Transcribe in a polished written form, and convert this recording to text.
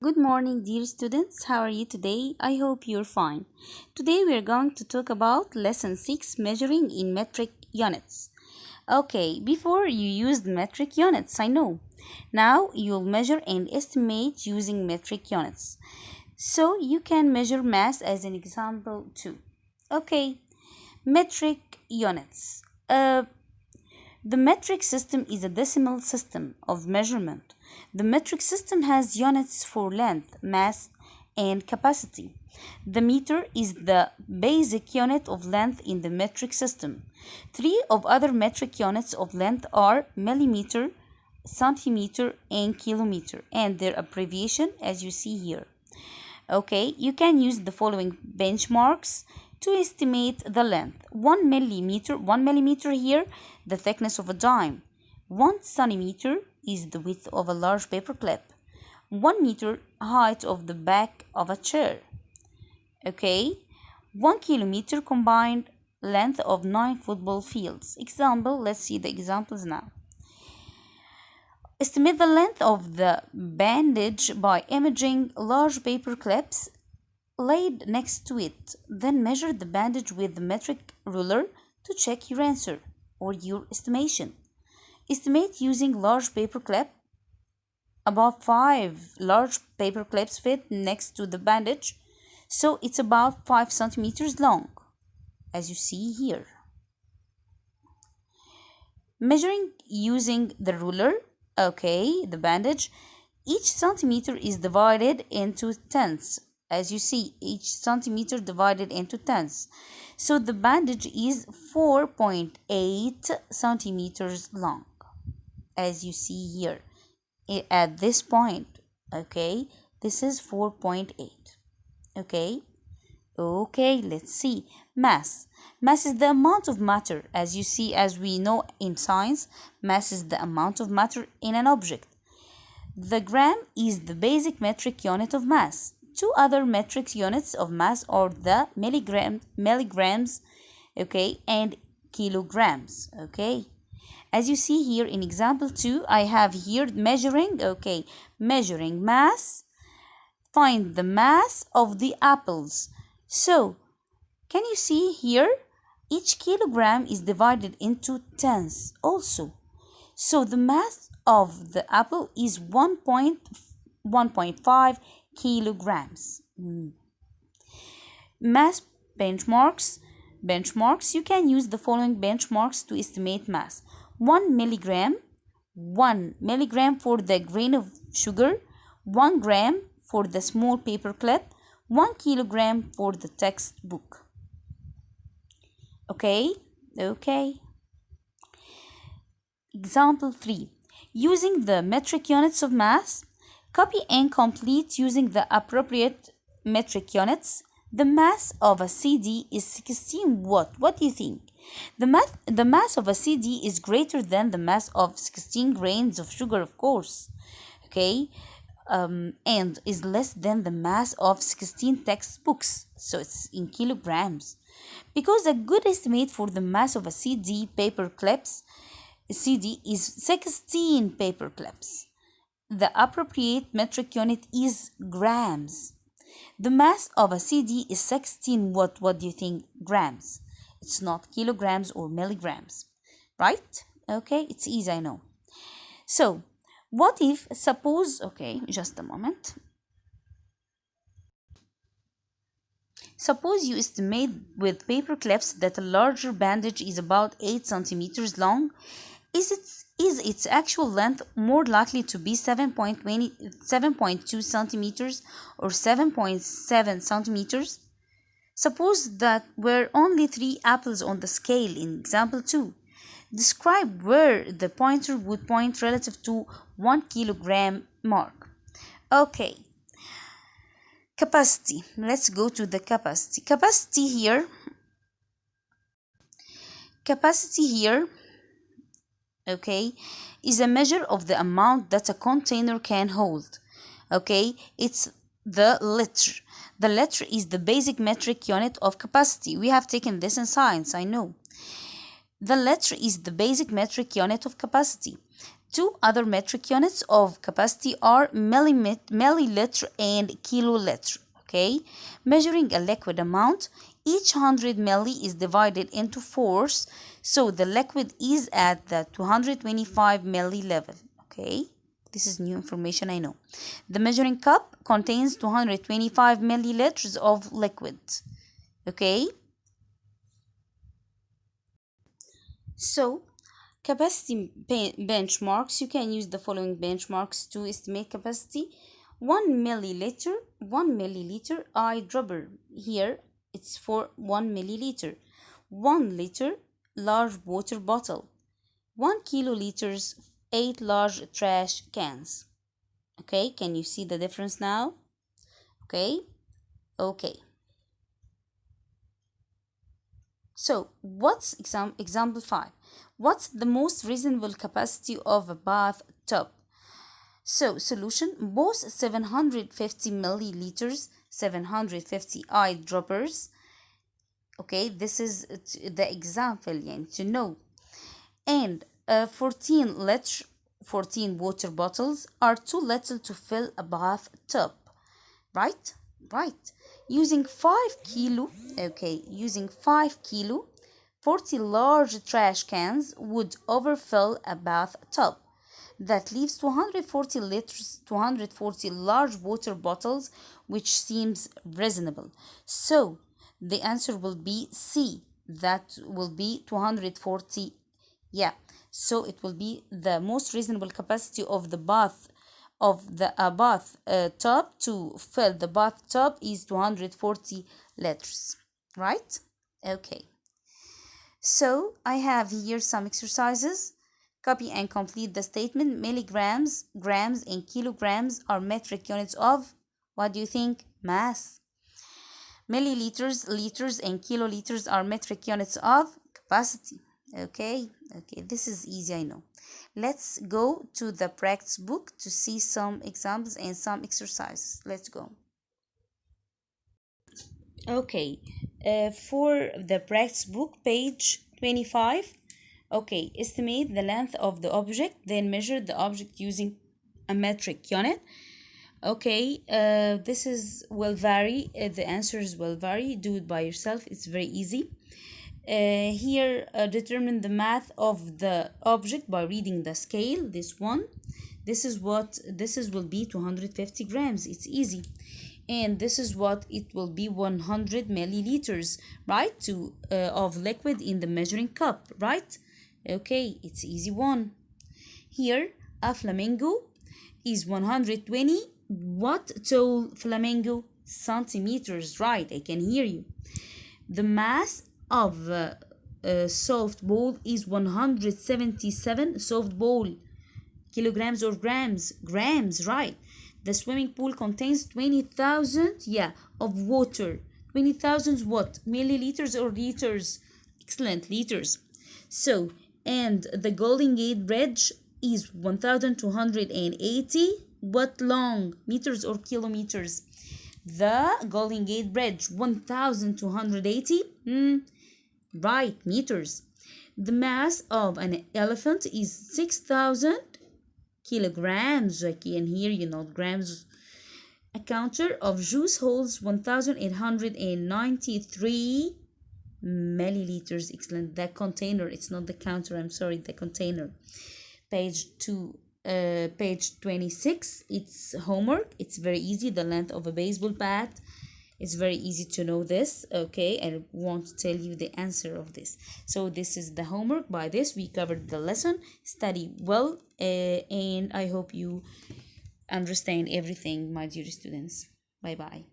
Good morning, dear students. How are you today? I hope you're fine. Today we are going to talk about lesson 6 measuring in metric units. Okay, before you used metric units, I know. Now you'll measure and estimate using metric units. So you can measure mass as an example too. Okay, metric units. The metric system is a decimal system of measurement. The metric system has units for length, mass, and capacity. The meter is the basic unit of length in the metric system. Three of other metric units of length are millimeter, centimeter, and kilometer, and their abbreviation as you see here. Okay, you can use the following benchmarks to estimate the length. 1 millimeter here, the thickness of a dime. 1 centimeter is the width of a large paper clip. 1 meter, height of the back of a chair. Okay, 1 kilometer, combined length of 9 football fields. Example, let's see the examples now. Estimate the length of the bandage by imaging large paper clips laid next to it. Then measure the bandage with the metric ruler to check your answer or your estimation. Estimate using large paper clip. About 5 large paper clips fit next to the bandage, so it's about 5 centimeters long, as you see here. Measuring using the ruler. Okay, the bandage. Each centimeter is divided into tenths. As you see, each centimeter divided into tenths. So the bandage is 4.8 centimeters long, as you see here. At this point, okay, this is 4.8. Okay, let's see. Mass. Mass is the amount of matter. As you see, as we know in science, mass is the amount of matter in an object. The gram is the basic metric unit of mass. Two other metric units of mass are the milligrams, okay, and kilograms, okay. As you see here in example 2, I have here measuring, okay, measuring mass. Find the mass of the apples. So, can you see here? Each kilogram is divided into tenths also. So the mass of the apple is 1.5 kilograms. Mass benchmarks. You can use the following benchmarks to estimate mass. 1 milligram. 1 milligram for the grain of sugar. 1 gram for the small paper clip. 1 kilogram for the textbook. Okay. Example 3. Using the metric units of mass, copy and complete using the appropriate metric units. The mass of a CD is 16 watt. What do you think? The mass of a CD is greater than the mass of 16 grains of sugar, of course. Okay. And is less than the mass of 16 textbooks. So it's in kilograms. Because a good estimate for the mass of a CD is 16 paper clips. The appropriate metric unit is grams. The mass of a CD is 16 watt. What do you think? Grams. It's not kilograms or milligrams, right? Okay, it's easy, I know. So, what if, suppose, okay, just a moment. Suppose you estimate with paper clips that a larger bandage is about 8 centimeters long. Is its actual length more likely to be 7.2 centimeters or 7.7 centimeters? Suppose that were only 3 apples on the scale in example 2. Describe where the pointer would point relative to 1 kilogram mark. Okay. Capacity. Let's go to the capacity. Capacity here, okay, is a measure of the amount that a container can hold. Okay, it's the liter. The liter is the basic metric unit of capacity. We have taken this in science, I know. The liter is the basic metric unit of capacity. Two other metric units of capacity are milliliter and kiloliter. Okay, measuring a liquid amount, each 100 milli is divided into fours, so the liquid is at the 225 milli level. Okay, this is new information, I know. The measuring cup contains 225 milliliters of liquid. Okay, so capacity benchmarks, you can use the following benchmarks to estimate capacity. 1 milliliter eyedropper. Here it's for 1 milliliter. 1 liter large water bottle. 1 kiloliters 8 large trash cans. Okay, can you see the difference now? Okay. So what's example 5? What's the most reasonable capacity of a bathtub? So solution, both 750 milliliters, 750 eyedroppers. Okay, this is the example, to know. And 14 water bottles are too little to fill a bathtub. Right? Using 5 kilo, using 5 kilo, 40 large trash cans would overfill a bathtub. That leaves 240 liters, 240 large water bottles, which seems reasonable. So the answer will be C. That will be 240. Yeah, so it will be the most reasonable capacity of the bathtub to fill the bathtub is 240 liters, right? Okay, so I have here some exercises. Copy and complete the statement. Milligrams, grams, and kilograms are metric units of, what do you think? Mass. Milliliters, liters, and kiloliters are metric units of capacity. Okay, this is easy, I know. Let's go to the practice book to see some examples and some exercises. Let's go. Okay, for the practice book, page 25. Okay, estimate the length of the object, then measure the object using a metric unit. Okay, this will vary. The answers will vary. Do it by yourself. It's very easy. Here, determine the mass of the object by reading the scale. This one. This will be 250 grams. It's easy. And this is what it will be, 100 milliliters, right? Of liquid in the measuring cup, right? Okay, it's easy one. Here, a flamingo is 120. What tall flamingo? Centimeters, right? I can hear you. The mass of a softball is 177 softball. Kilograms or grams? Grams, right? The swimming pool contains 20,000, of water. 20,000 what? Milliliters or liters? Excellent, liters. So, and the Golden Gate Bridge is 1,280. What long? Meters or kilometers? The Golden Gate Bridge, 1,280. Right, meters. The mass of an elephant is 6,000 kilograms. I can hear you, not grams. A counter of juice holds 1,893 milliliters. Excellent. The container, it's not the counter, I'm sorry, the container. Page 26, it's homework. It's very easy. The length of a baseball bat. It's very easy to know this. Okay, I want to tell you the answer of this. So this is the homework. By this we covered the lesson. Study well, and I hope you understand everything, my dear students. Bye bye.